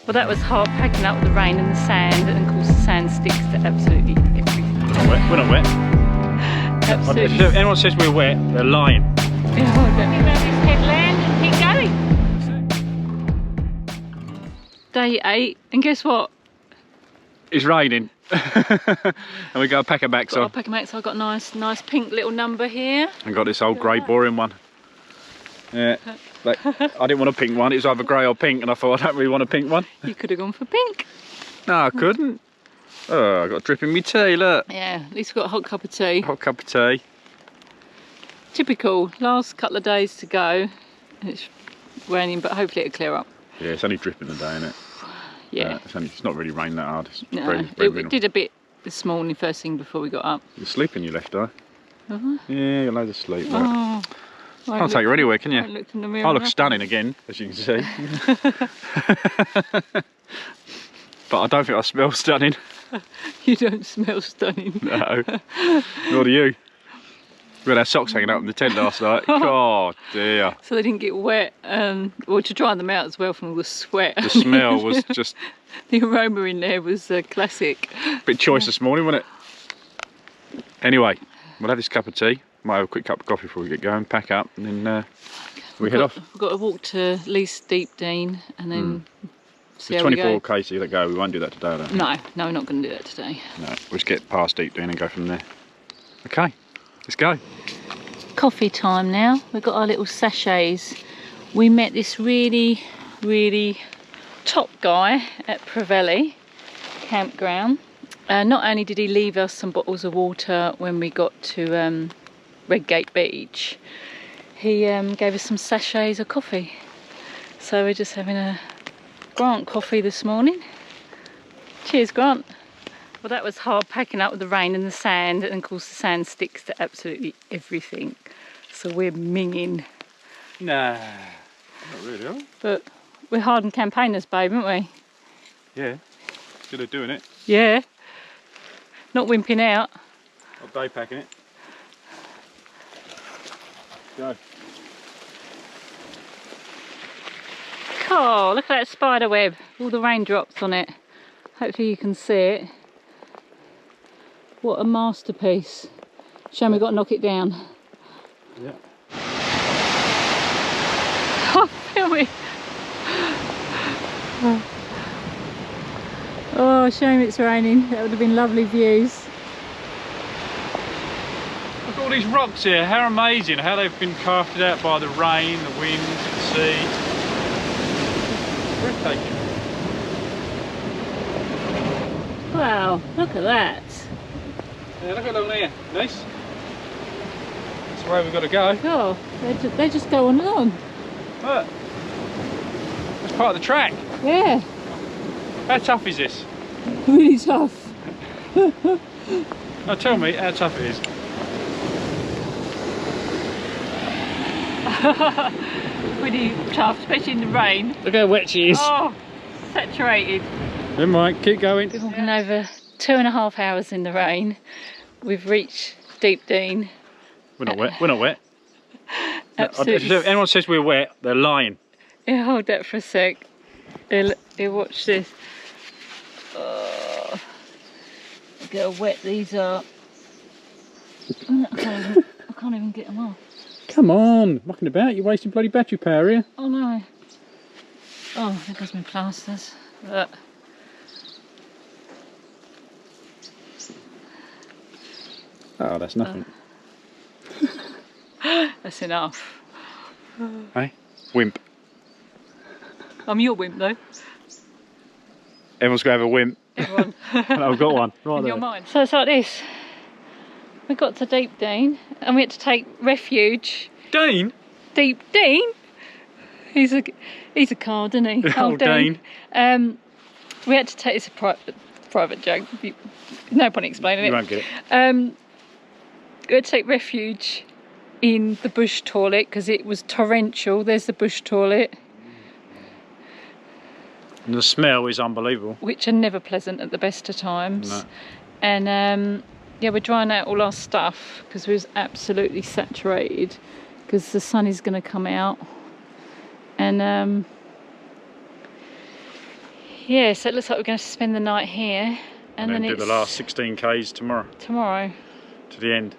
Well, that was hard packing up with the rain and the sand, and of course the sand sticks to absolutely everything. We're not wet. We're not wet. Absolutely. If anyone says we're wet, they're lying. Yeah, around this headland and keep going. Day 8, and guess what? It's raining. And we got a pack of Macks on. Got a pack of Macks. I've got a nice pink little number here. And got this old grey boring one. Yeah, like, I didn't want a pink one. It was either grey or pink, and I thought I don't really want a pink one. You could have gone for pink. No, I couldn't. Oh, I got a drip in my tea, look. Yeah, at least we've got a hot cup of tea. Hot cup of tea. Typical. Last couple of days to go. It's raining, but hopefully it'll clear up. Yeah, it's only dripping today, isn't it? Yeah. It's not really raining that hard. It's No, it did a bit this morning, first thing before we got up. You're sleeping your left eye. Uh-huh. Yeah, you got loads of sleep. Oh, Can't take you anywhere, can you? I looked in the mirror. I look stunning again, as you can see. But I don't think I smell stunning. You don't smell stunning. No, nor do you. We had our socks hanging up in the tent last night. Oh dear. So they didn't get wet, or to dry them out as well from all the sweat. The smell was just... The aroma in there was classic. Bit choice this morning, wasn't it? Anyway, we'll have this cup of tea. Might have a quick cup of coffee before we get going, pack up, and then we head off. We've got to walk to least Deepdene and then see It's how we go. 24k, so you let go. We won't do that today, though. No, we're not going to do that today. No, we'll just get past Deepdene and go from there. Okay, let's go. Coffee time now. We've got our little sachets. We met this really top guy at Pravelli campground. Not only did he leave us some bottles of water when we got to Redgate Beach, he gave us some sachets of coffee. So we're just having a Grant coffee this morning. Cheers, Grant. Well, that was hard packing up with the rain and the sand, and of course the sand sticks to absolutely everything. So we're minging. Nah, not really, are we? But we're hardened campaigners, babe, aren't we? Yeah, good at doing it. Yeah. Not wimping out. Not day packing it. Go. Oh, look at that spider web. All the raindrops on it. Hopefully you can see it. What a masterpiece. Shame we've got to knock it down. Yeah. Oh, feel me. Oh, shame it's raining. That would have been lovely views. Look at all these rocks here. How amazing how they've been crafted out by the rain, the wind, the sea. Breathtaking. Wow, look at that. Yeah, look at along there, Denise. That's the way we've got to go. Oh, they just go on and on. Look. That's part of the track. Yeah. How tough is this? Really tough. Now tell me how tough it is. Pretty tough, especially in the rain. Look how wet she is. Oh, saturated. Never mind, keep going. We've walking over 2.5 hours in the rain. We've reached Deepdene. We're not wet, we're not wet. Absolutely. If anyone says we're wet, they're lying. Yeah, hold that for a sec. Here, watch this. Oh, look how wet these are. I can't even get them off. Come on, mucking about, you're wasting bloody battery power here. Oh no. Oh, there goes my plasters. Look. Oh, that's nothing. That's enough. Hey, wimp. I'm your wimp though. Everyone's going to have a wimp. Everyone. And I've got one. Right In there. your mind. So it's like this. We got to Deepdene and we had to take refuge. Dean? Deepdene? He's a card, isn't he? Oh, Dean. We had to take, it's a private joke. No point explaining it. You won't get it. We had to take refuge in the bush toilet because it was torrential. There's the bush toilet. And the smell is unbelievable. Which are never pleasant at the best of times. No. And yeah, we're drying out all our stuff because we was absolutely saturated because the sun is going to come out. And Yeah, so it looks like we're going to spend the night here. And then do it's the last 16 k's tomorrow. Tomorrow. To the end.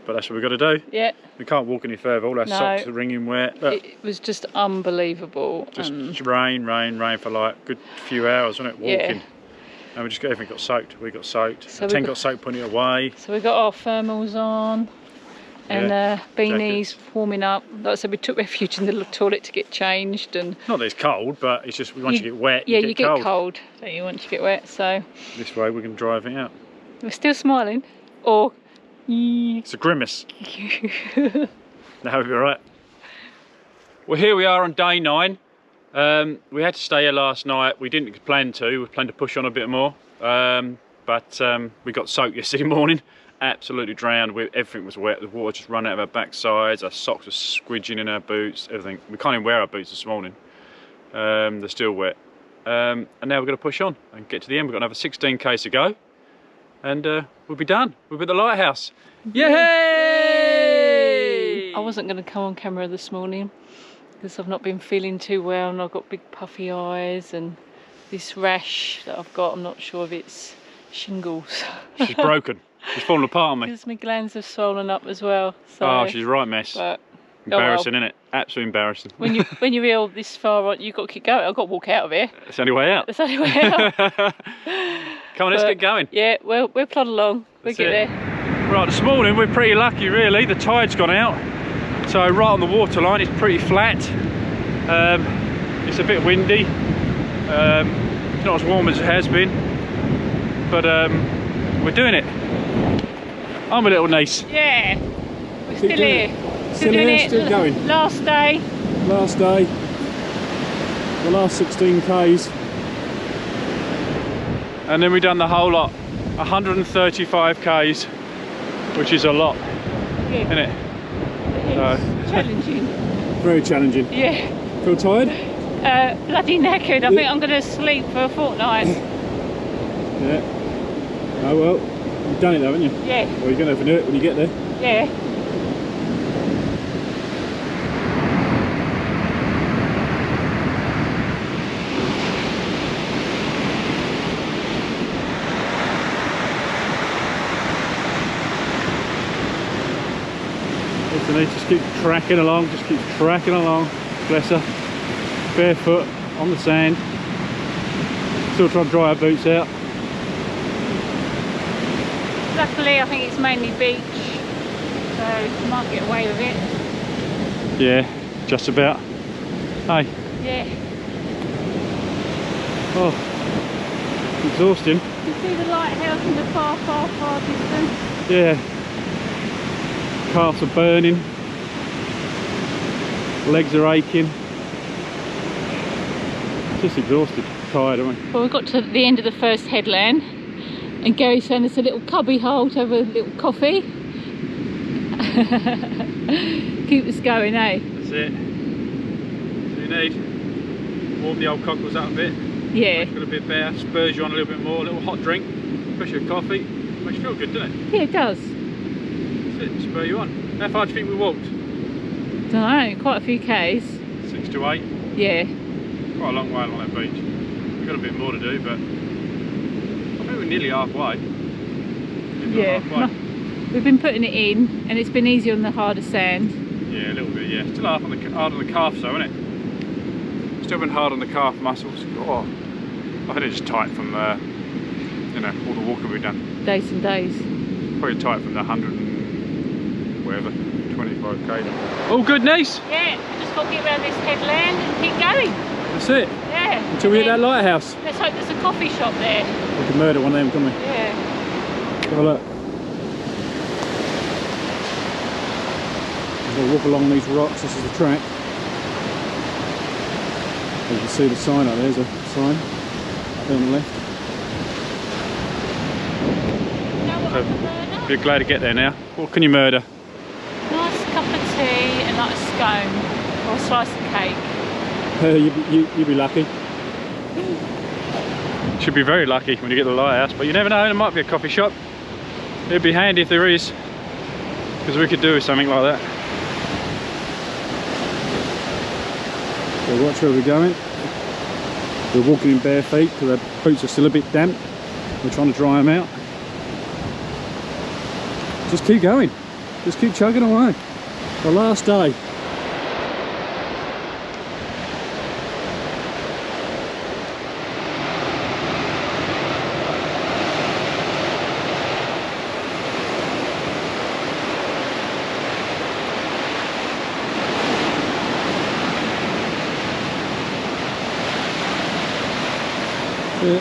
But that's what we've got to do. Yeah. We can't walk any further. All our socks are wringing wet. Look. It was just unbelievable. Just rain for like a good few hours, wasn't it? Walking. Yeah. And we just got, everything got soaked. We got soaked. So the tent got soaked putting it away. So we got our thermals on. And beanies, jackets. Warming up. Like I said, we took refuge in the toilet to get changed. And not that it's cold, but it's just once you get wet, yeah, you get cold. Don't you, once you get wet? So this way we can drive it out. We're still smiling. Or it's a grimace. No, we'll be alright. Well, here we are on day 9. We had to stay here last night. We didn't plan to. We planned to push on a bit more, but we got soaked yesterday morning. Absolutely drowned. Everything was wet. The water just ran out of our backsides. Our socks were squidging in our boots. Everything. We can't even wear our boots this morning. They're still wet. And now we're going to push on and get to the end. We've got another 16 k's to go, and we'll be done. We'll be at the lighthouse. Yay! I wasn't going to come on camera this morning because I've not been feeling too well, and I've got big puffy eyes and this rash that I've got. I'm not sure if it's shingles. She's broken. She's falling apart on me. Because my glands have swollen up as well. So, oh, she's a right mess. But, embarrassing, isn't it? Absolutely embarrassing. When you're ill this far on, you've got to keep going. I've got to walk out of here. It's the only way out. It's the only way out. Come on, let's get going. Yeah, we'll plod along. We'll get there. Right, this morning we're pretty lucky really. The tide's gone out. So right on the waterline, it's pretty flat. It's a bit windy. It's not as warm as it has been. But we're doing it. I'm a little niece. Yeah, we're still here. Still doing it. Still going. Last day. Last day. The last 16 k's. And then we've done the whole lot. 135 k's, which is a lot, isn't it? It's challenging. Very challenging. Yeah. Feel tired? Bloody knackered. I think I'm going to sleep for a fortnight. Yeah. Oh well, you've done it though, haven't you? Yeah. Well, you're going to have to do it when you get there. Yeah. Denise just keeps tracking along, bless her, barefoot on the sand, still trying to dry our boots out. Luckily I think it's mainly beach, so you might get away with it. Yeah, just about. Hey. Yeah. Oh, exhausting. You see the lighthouse in the far distance? Yeah. Calves are burning, legs are aching, just exhausted, tired, aren't we? Well, we got to the end of the first headland and Gary's found us a little cubby hole to have a little coffee. Keep us going, eh? That's it. So you need warm the old cockles up a bit. Yeah. Makes you feel a bit better, spurs you on a little bit more, a little hot drink, especially a coffee. Makes you feel good, doesn't it? Yeah, it does. Spur you on. How far do you think we walked? Don't know, quite a few k's. 6 to 8. Yeah. Quite a long way along that beach. We've got a bit more to do, but I think we're nearly halfway. Yeah. We've been putting it in, and it's been easier on the harder sand. Yeah, a little bit. Yeah, still hard on the calf, though, isn't it? Still been hard on the calf muscles. Oh, I think it's just tight from you know, all the walking we've done. Days and days. Probably tight from the 100 and whatever, 25k. All good, niece? Yeah, just got to get around this headland and keep going. That's it. Yeah. Until we hit that lighthouse. Let's hope there's a coffee shop there. We can murder one of them, can't we? Yeah. Have a look. We'll walk along these rocks. This is the track. You can see the sign up there. There's a sign down the left. Be glad to get there now. What can you murder? Nice cup of tea and like a scone or a slice of cake. You'd be lucky. Should be very lucky when you get to the lighthouse, but you never know, there might be a coffee shop. It'd be handy if there is, because we could do something like that. So watch where we're going. We're walking in bare feet because our boots are still a bit damp. We're trying to dry them out. Just keep going. Just keep chugging away. The last day. Yeah.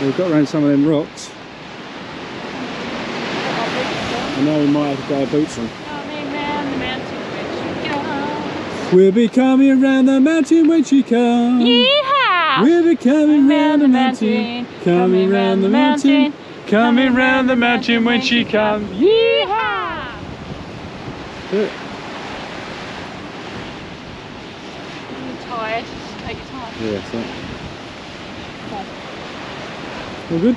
We've got around some of them rocks. And now we might have to get our boots on. Coming round the mountain when she comes. We'll be coming around the mountain when she comes. Yeehaw! We'll be coming round the mountain. Coming round the mountain. Coming round the mountain when she comes. Yeehaw! Yeah. You're tired, just take your time. Yeah, so. Come on. All good?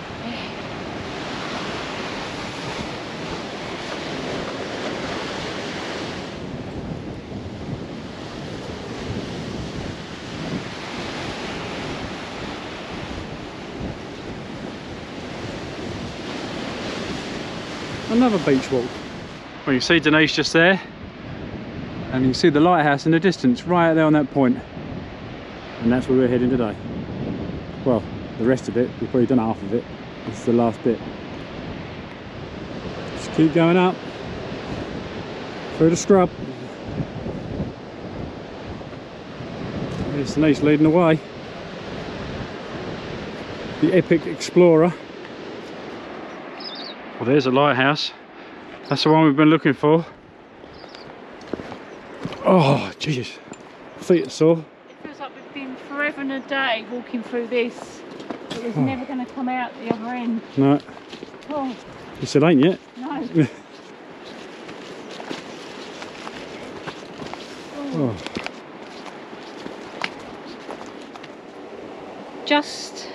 Another beach walk. Well, you see Denise just there, and you can see the lighthouse in the distance right out there on that point, and that's where we're heading today. Well, the rest of it, we've probably done half of it. This is the last bit. Just keep going up through the scrub. There's Denise leading the way, the epic explorer. Well, there's a lighthouse. That's the one we've been looking for. Oh, Jesus. Feet are sore. It feels like we've been forever and a day walking through this. It was never going to come out the other end. No. Oh, You said ain't yet. no. Oh. Just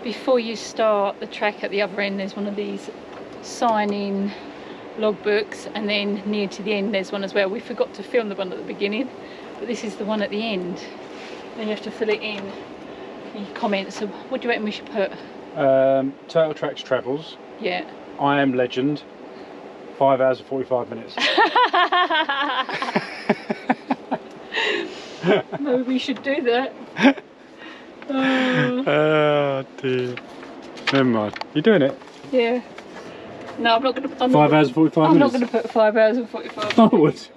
before you start the track at the other end, there's one of these sign-in logbooks, and then near to the end there's one as well. We forgot to film the one at the beginning, but this is the one at the end. Then you have to fill it in. You comment. So what do you reckon we should put? Turtle Tracks Travels. Yeah. I am legend. 5 hours and 45 minutes. Maybe we should do that. Oh dear. Never mind. You doing it? Yeah. No, I'm not going to. 5 hours and 45 I'm not minutes. going to put 5 hours and 45. I would. See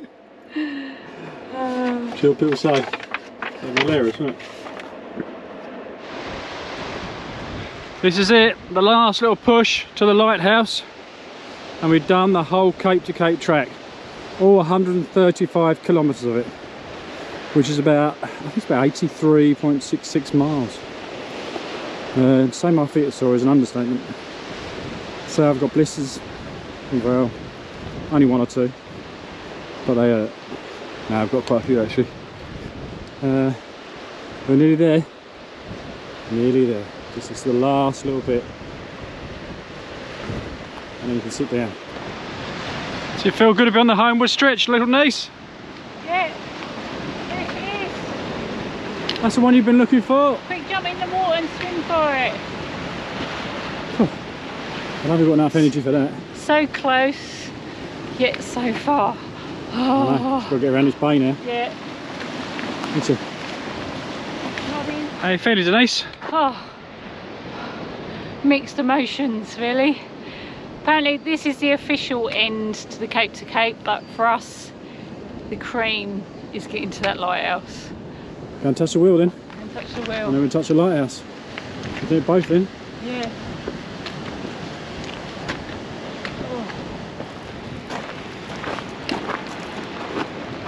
what people say. It's hilarious, isn't it? This is it, the last little push to the lighthouse, and we've done the whole Cape to Cape track, all 135 kilometres of it, which is about, I think it's about 83.66 miles. To say my feet are sore is an understatement. So I've got blisters, well, only one or two, but they hurt. No, I've got quite a few actually. We're nearly there, nearly there. This is the last little bit, and then you can sit down. So you feel good to be on the homeward stretch, little niece? Yeah. There it is. That's the one you've been looking for? Quick, jump in the water and swim for it. I haven't got enough energy for that. So close, yet so far. I know, Oh. just got to get around this bay now. Yeah. That's it. Robin. How you feeling, Denise? Oh. Mixed emotions, really. Apparently this is the official end to the Cape to Cape, but for us the cream is getting to that lighthouse. Go and touch the wheel then. And touch the And wheel. then we touch the lighthouse. We'll do it both then. Yeah.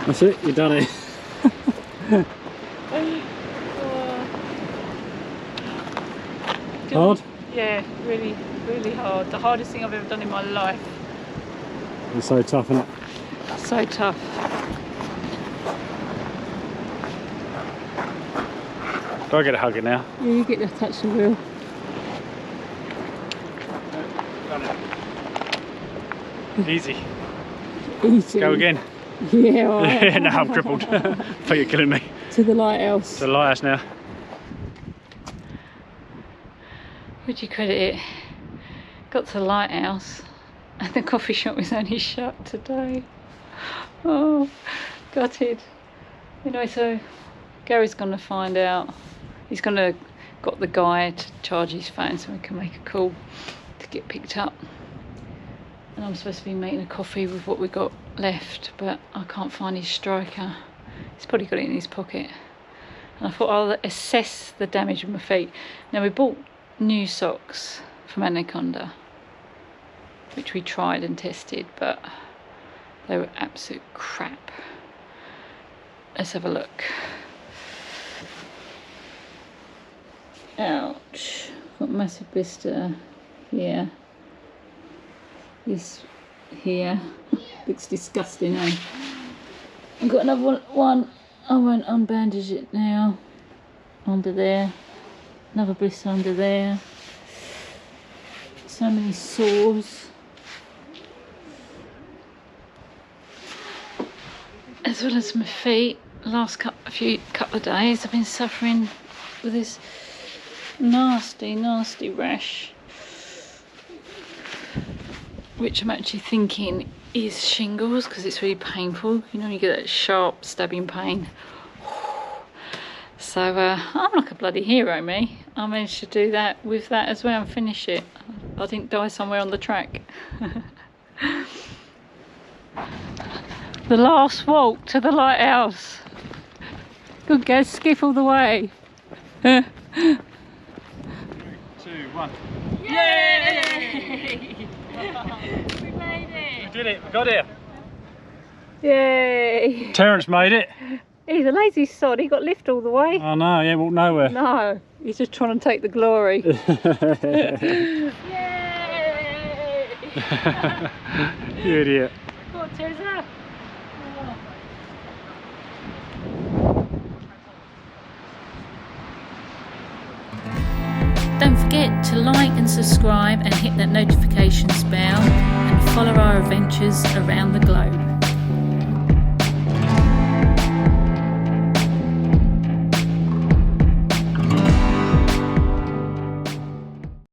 That's it, you've done it. Hard? Yeah, really, really hard. The hardest thing I've ever done in my life. It's so tough, isn't it? So tough. Do I get a hug it now? Yeah, you get to touch the wheel. Easy. Easy. Go again. Yeah, all right. Yeah, now I'm crippled. Feet are killing me. To the lighthouse. To the lighthouse now. Would you credit it? Got to the lighthouse and the coffee shop was only shut today. Oh, gutted. Anyway, so Gary's gonna find out. He's gonna got the guy to charge his phone so we can make a call to get picked up. And I'm supposed to be making a coffee with what we got left, but I can't find his striker. He's probably got it in his pocket. And I thought I'll assess the damage of my feet. Now we bought new socks from Anaconda, which we tried and tested, but they were absolute crap. Let's have a look. Ouch, got a massive blister here. This here, looks disgusting, eh? I've got another one, I won't unbandage it now. Under there, another blister under there. So many sores. As well as my feet. Last couple of days I've been suffering with this nasty rash, which I'm actually thinking is shingles because it's really painful. You know, you get that sharp stabbing pain. So I'm like a bloody hero, me. I managed to do that with that as well and finish it. I didn't die somewhere on the track. The last walk to the lighthouse. Good guys, skiff all the way. 3, 2, 1. Yay! We made it! We did it, we got here. Yay! Terence made it. He's a lazy sod, he got lift all the way. Oh no, he ain't walked nowhere. No, he's just trying to take the glory. Yay! You idiot. Go on, Teresa. Don't forget to like and subscribe and hit that notifications bell and follow our adventures around the globe.